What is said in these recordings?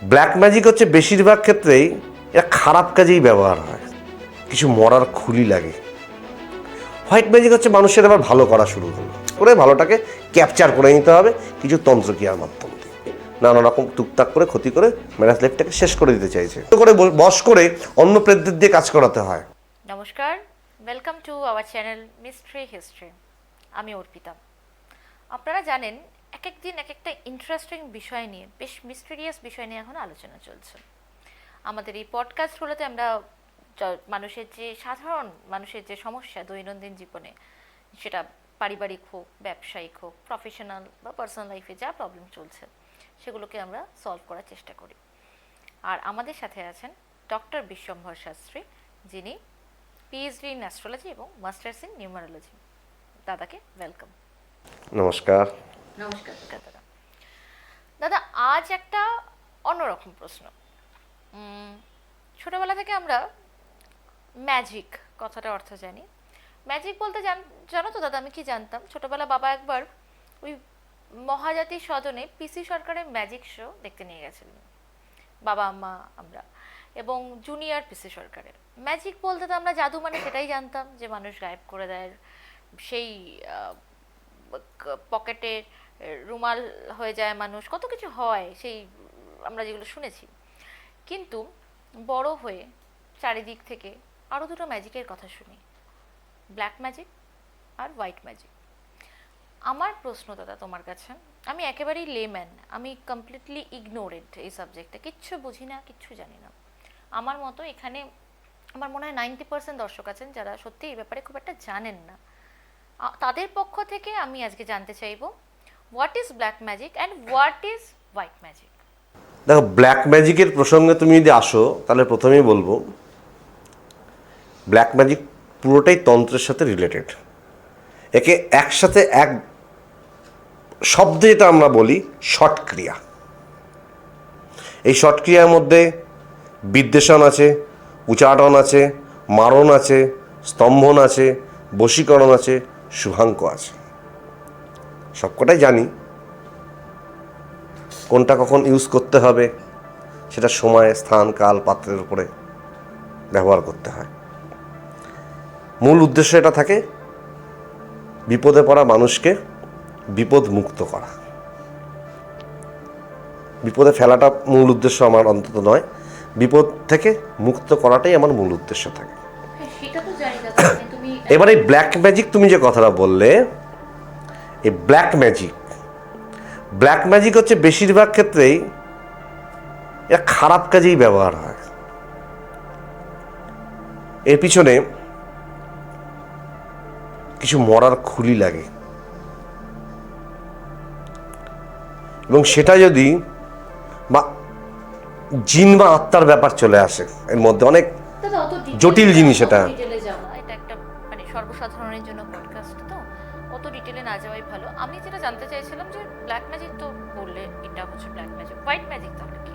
Black magic হচ্ছে বেশিরভাগ ক্ষেত্রেই এটা খারাপ কাজেই ব্যবহার হয়, কিছু মরার খুলি লাগে। হোয়াইট ম্যাজিক হচ্ছে মানুষের আবার ভালো করা শুরু হলো করে ভালোটাকে ক্যাপচার করে নিতে হবে কিছু তন্ত্রক্রিয়ার মাধ্যমে, নানা রকম টুকটাক করে ক্ষতি করে ম্যারেজ লাইফটাকে শেষ করে দিতে চাইছে, করে বশ করে অন্য প্রেতদের দিয়ে কাজ করাতে হয়। নমস্কার, welcome to our channel mystery history. আমি অর্পিতা। আপনারা জানেন এক এক দিন এক একটা ইন্টারেস্টিং বিষয় নিয়ে, বেশ মিস্টেরিয়াস বিষয় নিয়ে এখন আলোচনা চলছে। আমাদের এই পডকাস্টগুলোতে আমরা মানুষের যে সাধারণ মানুষের যে সমস্যা দৈনন্দিন জীবনে, সেটা পারিবারিক হোক, ব্যবসায়িক হোক, প্রফেশনাল বা পার্সোনাল লাইফে যা প্রবলেম চলছে সেগুলোকে আমরা সলভ করার চেষ্টা করি। আর আমাদের সাথে আছেন ডক্টর বিশ্বম্ভর শাস্ত্রী, যিনি পিএইচডি ইন অ্যাস্ট্রোলজি এবং মাস্টার্স ইন নিউমারোলজি। দাদাকে ওয়েলকাম। নমস্কার। নমস্কার দাদা। দাদা, আজ একটা অন্যরকম প্রশ্ন। ছোটবেলা থেকে আমরা ম্যাজিক কথাটার অর্থ জানি। ম্যাজিক বলতে জানো তো দাদা, আমি কি জানতাম ছোটবেলা বাবা একবার ওই মহাজাতি সদনে পিসি সরকারের ম্যাজিক শো দেখতে নিয়ে গেছিলেন, বাবা মা আমরা, এবং জুনিয়র পিসি সরকারের। ম্যাজিক বলতে তো আমরা জাদু মানে সেটাই জানতাম, যে মানুষ গায়েব করে দেয়, সেই পকেটে রুমাল হয়ে যায় মানুষ, কত কিছু হয় সেই আমরা যেগুলো শুনেছি। কিন্তু বড় হয়ে চারিদিক থেকে আরও দুটো ম্যাজিকের কথা শুনি, ব্ল্যাক ম্যাজিক আর হোয়াইট ম্যাজিক। আমার প্রশ্ন দাদা তোমার কাছে, আমি একেবারেই লেম্যান, আমি কমপ্লিটলি ইগনোরেন্ট এই সাবজেক্টে, কিচ্ছু বুঝি না, কিচ্ছু জানি না। আমার মতো এখানে আমার মনে হয় 90% দর্শক আছেন যারা সত্যি এই ব্যাপারে খুব একটা জানেন না। তাদের পক্ষ থেকে আমি আজকে জানতে চাইব, what is black magic and what is white magic. দেখো, ব্ল্যাক ম্যাজিকের প্রসঙ্গে তুমি যদি আসো তাহলে প্রথমেই বলবো ব্ল্যাক ম্যাজিক পুরোটাই তন্ত্রের সাথে রিলেটেড। একে একসাথে এক শব্দে যেটা আমরা বলি শটক্রিয়া। এই শটক্রিয়ার মধ্যে বিদ্বেষণ আছে, উচ্চাটন আছে, মারণ আছে, স্তম্ভন আছে, বশীকরণ আছে, শুভাঙ্ক আছে। সবকটাই জানি কোনটা কখন ইউজ করতে হবে, সেটা সময়, স্থান, কাল, পাত্রের উপরে ব্যবহার করতে হয়। মূল উদ্দেশ্য এটা থাকে বিপদে পড়া মানুষকে বিপদ মুক্ত করা। বিপদে ফেলাটা মূল উদ্দেশ্য আমার অন্তত নয়, বিপদ থেকে মুক্ত করাটাই আমার মূল উদ্দেশ্য থাকে। এবার এই ব্ল্যাক ম্যাজিক তুমি যে কথাটা বললে, এই ব্ল্যাক ম্যাজিক হচ্ছে বেশিরভাগ ক্ষেত্রেই এটা খারাপ কাজেই ব্যবহার হয়। এর পিছনে কিছু মরার খুলি লাগে, এবং সেটা যদি বা জিন বা আত্মার ব্যাপার চলে আসে এর মধ্যে, অনেক জটিল জিনিস। এটা একটা মানে সর্বসাধারণের জন্য পডকাস্ট, তো অত ডিটেলে না যাওয়াই ভালো। আমি যেটা জানতে চাইছিলাম যে ব্ল্যাক ম্যাজিক তো বললে এটা হচ্ছে ব্ল্যাক ম্যাজিক, হোয়াইট ম্যাজিক তাহলে কি?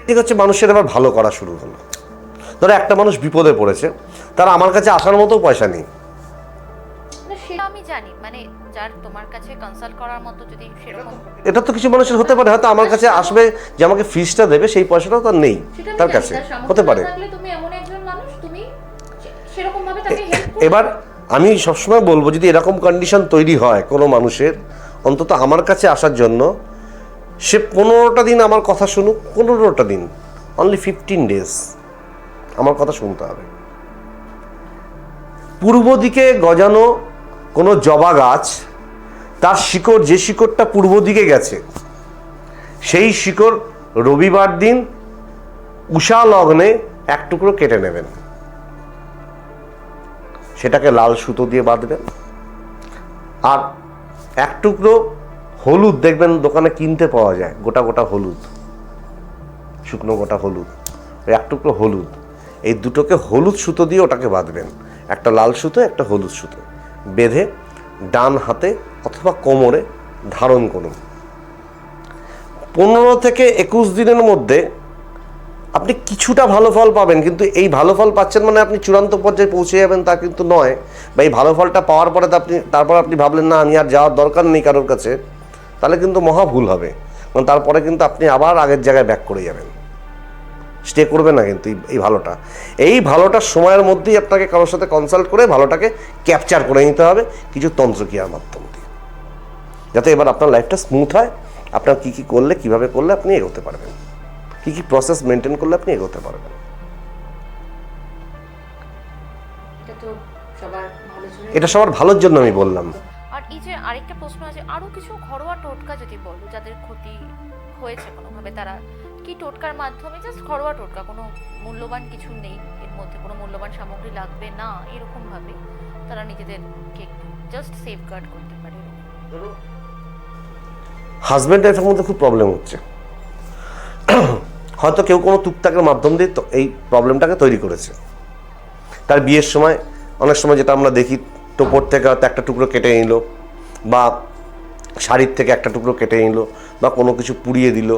ঠিক হচ্ছে মানুষের আবার ভালো করা শুরু হলো। ধরো একটা মানুষ বিপদে পড়েছে, তার আমার কাছে আসার মতো পয়সা নেই, সেটা আমি জানি, মানে যার তোমার কাছে কনসাল্ট করার মতো যদি সেরকম, এটা তো কিছু মানুষের হতে পারে, হয়তো আমার কাছে আসবে যে আমাকে ফিসটা দেবে, সেই পয়সাটাও তার নেই তার কাছে, হতে পারে। তুমি এমন একজন মানুষ, তুমি সেরকম ভাবে তাকে হেল্প করো। এবার আমি সবসময় বলবো, যদি এরকম কন্ডিশন তৈরি হয় কোনো মানুষের, অন্তত আমার কাছে আসার জন্য সে 15টা দিন আমার কথা শুনুক, 15টা দিন, অনলি 15 ডেজ আমার কথা শুনতে হবে। পূর্ব দিকে গজানো কোনো জবা গাছ, তার শিকড়, যে শিকড়টা পূর্ব দিকে গেছে, সেই শিকড় রবিবার দিন উষা লগ্নে এক টুকরো কেটে নেবেন, সেটাকে লাল সুতো দিয়ে বাঁধবেন, আর এক টুকরো হলুদ, দেখবেন দোকানে কিনতে পাওয়া যায় গোটা গোটা হলুদ, শুকনো গোটা হলুদ, ওই এক টুকরো হলুদ, এই দুটোকে হলুদ সুতো দিয়ে ওটাকে বাঁধবেন, একটা লাল সুতো একটা হলুদ সুতো বেঁধে ডান হাতে অথবা কোমরে ধারণ করুন। 15 থেকে 21 দিনের মধ্যে আপনি কিছুটা ভালো ফল পাবেন, কিন্তু এই ভালো ফল পাচ্ছেন মানে আপনি চূড়ান্ত পর্যায়ে পৌঁছে যাবেন তা কিন্তু নয়। বা এই ভালো ফলটা পাওয়ার পরে তারপর আপনি ভাবলেন না আমি আর যাওয়ার দরকার নেই কারোর কাছে, তাহলে কিন্তু মহা ভুল হবে। কারণ তারপরে কিন্তু আপনি আবার আগের জায়গায় ব্যাক করে যাবেন, স্টে করবে না কিন্তু এই ভালোটার সময়ের মধ্যেই আপনাকে কারোর সাথে কনসাল্ট করে ভালোটাকে ক্যাপচার করে নিতে হবে কিছু তন্ত্রক্রিয়ার মাধ্যম দিয়ে, যাতে এবার আপনার লাইফটা স্মুথ হয়। আপনার কী কী করলে, কীভাবে করলে আপনি এগোতে পারবেন, কী কী প্রসেস মেনটেন করলে আপনি এগোতে পারবেন। এটা সবার ভালোর জন্য আমি বললাম। আর এই যে আরেকটা প্রশ্ন আছে, আরো কিছু ঘরোয়া টোটকা যদি বলো, যাদের ক্ষতি হয়েছে কোনোভাবে, তারা কি টোটকার মাধ্যমে, জাস্ট ঘরোয়া টোটকা, কোনো মূল্যবান কিছু নেই এর মধ্যে, কোনো মূল্যবান সামগ্রী লাগবে না, এরকম ভাবে তারা নিজেদেরকে জাস্ট সেফগার্ড করতে পারে। হাজব্যান্ড ওয়াইফের মধ্যে খুব প্রবলেম হচ্ছে, হয়তো কেউ কোনো টুকটাকের মাধ্যম দিয়ে তো এই প্রবলেমটাকে তৈরি করেছে। তার বিয়ের সময় অনেক সময় যেটা আমরা দেখি, টোপর থেকে হয়তো একটা টুকরো কেটে নিল, বা শাড়ির থেকে একটা টুকরো কেটে নিল, বা কোনো কিছু পুড়িয়ে দিল,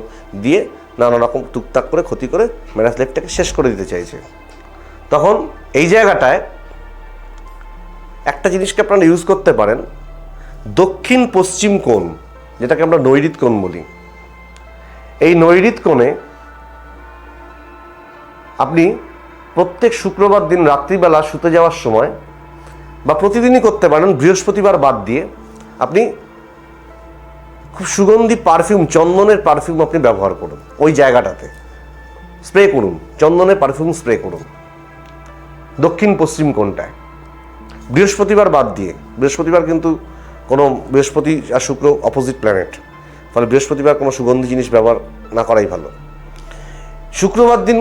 দিয়ে নানা রকম টুকটাক করে ক্ষতি করে ম্যারেজ লাইফটাকে শেষ করে দিতে চাইছে। তখন এই জায়গাটায় একটা জিনিসকে আপনারা ইউজ করতে পারেন, দক্ষিণ পশ্চিম কোণ, যেটাকে আমরা নৈঋত কোণ বলি। এই নৈঋত কোণে আপনি প্রত্যেক শুক্রবার দিন রাত্রিবেলা শুতে যাওয়ার সময়, বা প্রতিদিনই করতে পারেন, বৃহস্পতিবার বাদ দিয়ে, আপনি খুব সুগন্ধি পারফিউম, চন্দনের পারফিউম আপনি ব্যবহার করুন। ওই জায়গাটাতে স্প্রে করুন, চন্দনের পারফিউম স্প্রে করুন দক্ষিণ পশ্চিম কোণটায়, বৃহস্পতিবার বাদ দিয়ে। বৃহস্পতিবার কিন্তু কোনো, বৃহস্পতি আর শুক্র অপোজিট প্ল্যানেট, ফলে বৃহস্পতিবার কোনো সুগন্ধি জিনিস ব্যবহার না করাই ভালো। শুক্রবার দিন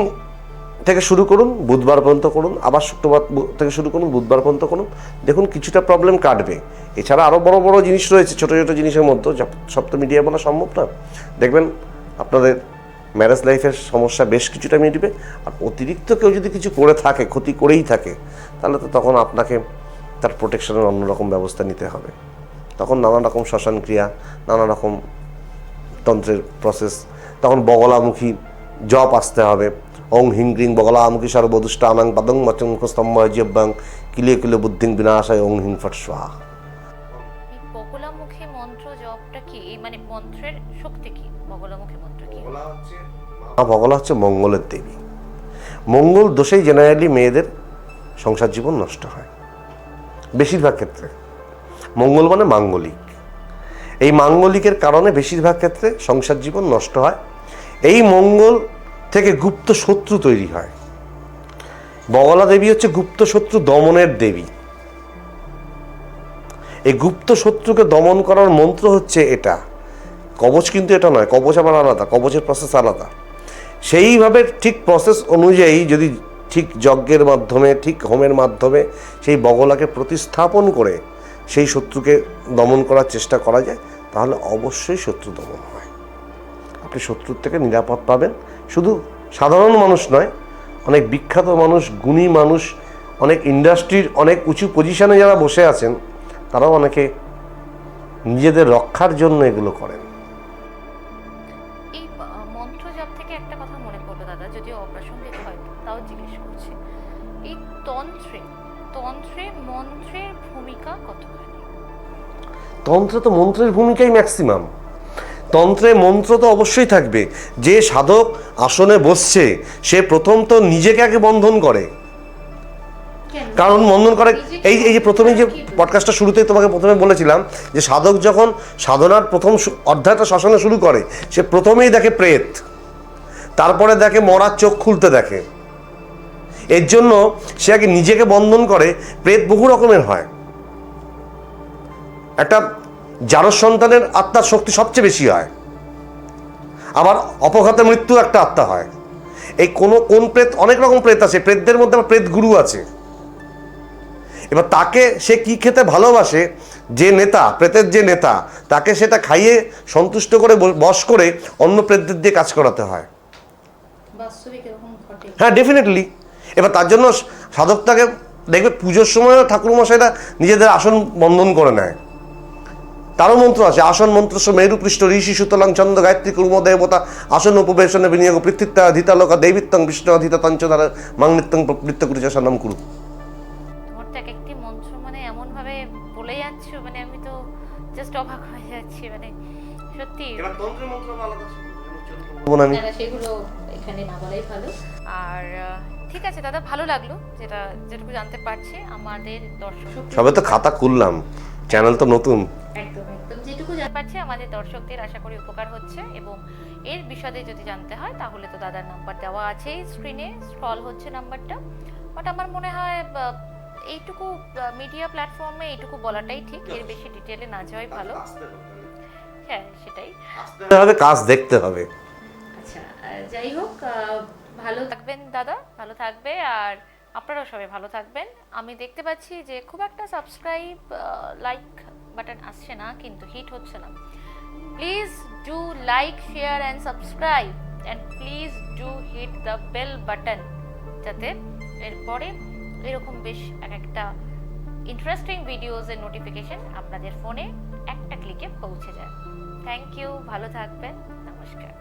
থেকে শুরু করুন, বুধবার পর্যন্ত করুন, আবার শুক্রবার থেকে শুরু করুন, বুধবার পর্যন্ত করুন, দেখুন কিছুটা প্রবলেম কাটবে। এছাড়া আরও বড় বড় জিনিস রয়েছে, ছোটো ছোটো জিনিসের মধ্যে, সব তো মিডিয়া বলা সম্ভব না। দেখবেন আপনাদের ম্যারেজ লাইফের সমস্যা বেশ কিছুটা মিটবে। আর অতিরিক্ত কেউ যদি কিছু করে থাকে, ক্ষতি করেই থাকে, তাহলে তো তখন আপনাকে তার প্রোটেকশনের অন্যরকম ব্যবস্থা নিতে হবে। তখন নানা রকম শ্মশান ক্রিয়া, নানা রকম তন্ত্রের প্রসেস, তখন বগলামুখী জপ আসতে হবে। ওং হিং ক্রিং বগলামুখী সর্বদুষ্টানাং পদং মচং স্তম্ভ জিব্বাং কিলে কিলে বুদ্ধিং বিনাশায় ওং হিং ফট স্বাহা। এই বগলামুখী মন্ত্র জপটা কি, এই মানে মন্ত্রের শক্তি কি, বগলামুখী মন্ত্র কি? বগলা হচ্ছে মঙ্গলের দেবী। মঙ্গল দোষেই জেনারেলি মেয়েদের সংসার জীবন নষ্ট হয় বেশিরভাগ ক্ষেত্রে। মঙ্গল মানে মাঙ্গলিক, এই মাঙ্গলিকের কারণে বেশিরভাগ ক্ষেত্রে সংসার জীবন নষ্ট হয়। এই মঙ্গল থেকে গুপ্ত শত্রু তৈরি হয়। বগলা দেবী হচ্ছে গুপ্ত শত্রু দমনের দেবী। এই গুপ্ত শত্রুকে দমন করার মন্ত্র হচ্ছে এটা। কবচ কিন্তু এটা নয়, কবচ আবার আলাদা, কবচের প্রসেস আলাদা। সেইভাবে ঠিক প্রসেস অনুযায়ী যদি ঠিক যজ্ঞের মাধ্যমে, ঠিক হোমের মাধ্যমে সেই বগলাকে প্রতিস্থাপন করে সেই শত্রুকে দমন করার চেষ্টা করা যায়, তাহলে অবশ্যই শত্রু দমন হয়। আপনি শত্রুর থেকে নিরাপদ পাবেন। শুধু সাধারণ মানুষ নয়, অনেক বিখ্যাত মানুষ, গুণী মানুষ, অনেক ইন্ডাস্ট্রির অনেক উঁচু পজিশনে যারা বসে আছেন, তারাও অনেকে নিজেদের রক্ষার জন্য এগুলো করেন। এই মন্ত্র জপ থেকে একটা কথা মনে পড়লো দাদা, যদিও অপ্রাসঙ্গিক হয়, তাও জিজ্ঞেস করছি, এই তন্ত্রে মন্ত্রের ভূমিকা কতখানি? তন্ত্রে তো মন্ত্রের ভূমিকাই ম্যাক্সিমাম। তন্ত্রে মন্ত্র তো অবশ্যই থাকবে। যে সাধক আসনে বসছে, সে প্রথম তো নিজেকে আগে বন্ধন করে। কারণ বন্ধন করে, এই যে প্রথমেই যে পডকাস্টটা শুরুতেই তোমাকে প্রথমে বলেছিলাম, যে সাধক যখন সাধনার প্রথম অধ্যায়টা শ্মশানে শুরু করে, সে প্রথমেই দেখে প্রেত, তারপরে দেখে মরার চোখ খুলতে দেখে। এর জন্য সে আগে নিজেকে বন্ধন করে। প্রেত বহু রকমের হয়। একটা জারজ সন্তানের আত্মার শক্তি সবচেয়ে বেশি হয়, আবার অপঘাতে মৃত্যু একটা আত্মা হয়। এই কোন প্রেত, অনেক রকম প্রেত আছে, প্রেতদের মধ্যে আবার প্রেত গুরু আছে। এবার তাকে সে কি খেতে ভালোবাসে, যে নেতা, প্রেতের যে নেতা, তাকে সেটা খাইয়ে সন্তুষ্ট করে বশ করে অন্য প্রেতদের দিয়ে কাজ করাতে হয়। হ্যাঁ, ডেফিনেটলি। এবার তার জন্য সাধকটাকে দেখবে পুজোর সময় ঠাকুরমশাইরা নিজেদের আসন বন্ধন করে নেয়। তারও মন্ত্র আছে, আসন মন্ত্র মেরুপৃষ্ঠ ঋষি সুতলাং ছন্দ গায়ত্রী কুর্ম দেবতা আসন উপবেশনে বিনিয়োগ পৃথিত্যা ধিতালোকা দৈবিত্যং বিষ্ণু অধিতা তঞ্চধারা মাংনিত্যং বৃত্তকুরিচাসনম কুরু। তোমার তো এক একটি মন্ত্র মানে এমন ভাবে বলে যাচ্ছ, মানে আমি তো জাস্ট অবাক হয়ে যাচ্ছি, মানে সত্যি। তন্ত্রের মন্ত্র আলাদা। আমি না, সেগুলো এখানে না বলাই ভালো। আর ঠিক আছে দাদা, ভালো লাগলো যেটুকু জানতে পারছি আমাদের দর্শক সবে তো খাতা খুললাম, চ্যানেল তো নতুন। একদম একদম যেটুকু জানতে পারছি আমাদের দর্শকদের আশা করি উপকার হচ্ছে, এবং এর বিশদে যদি জানতে হয় তাহলে তো দাদার নাম্বার দেওয়া আছেই, স্ক্রিনে স্ক্রল হচ্ছে নাম্বারটা। বাট আমার মনে হয় এইটুকু মিডিয়া প্ল্যাটফর্মে এইটুকু বলাটাই ঠিক, এর বেশি ডিটেলে না যাওয়াই ভালো। হ্যাঁ সেটাই, হবে কাজ দেখতে হবে। আচ্ছা যাই হোক, ভালো থাকবেন দাদা, ভালো থাকবে, আর আপনারাও সবাই ভালো থাকবেন। আমি দেখতে পাচ্ছি যে খুব একটা সাবস্ক্রাইব লাইক বাটন আসছে না, কিন্তু হিট হচ্ছে না। Please do like, share and subscribe, and please do hit the bell button, যাতে এরপরে এরকম বেশ একটা ইন্টারেস্টিং ভিডিওজের নোটিফিকেশন আপনাদের ফোনে একটা ক্লিকে পৌঁছে যায়। থ্যাংক ইউ, ভালো থাকবেন, নমস্কার।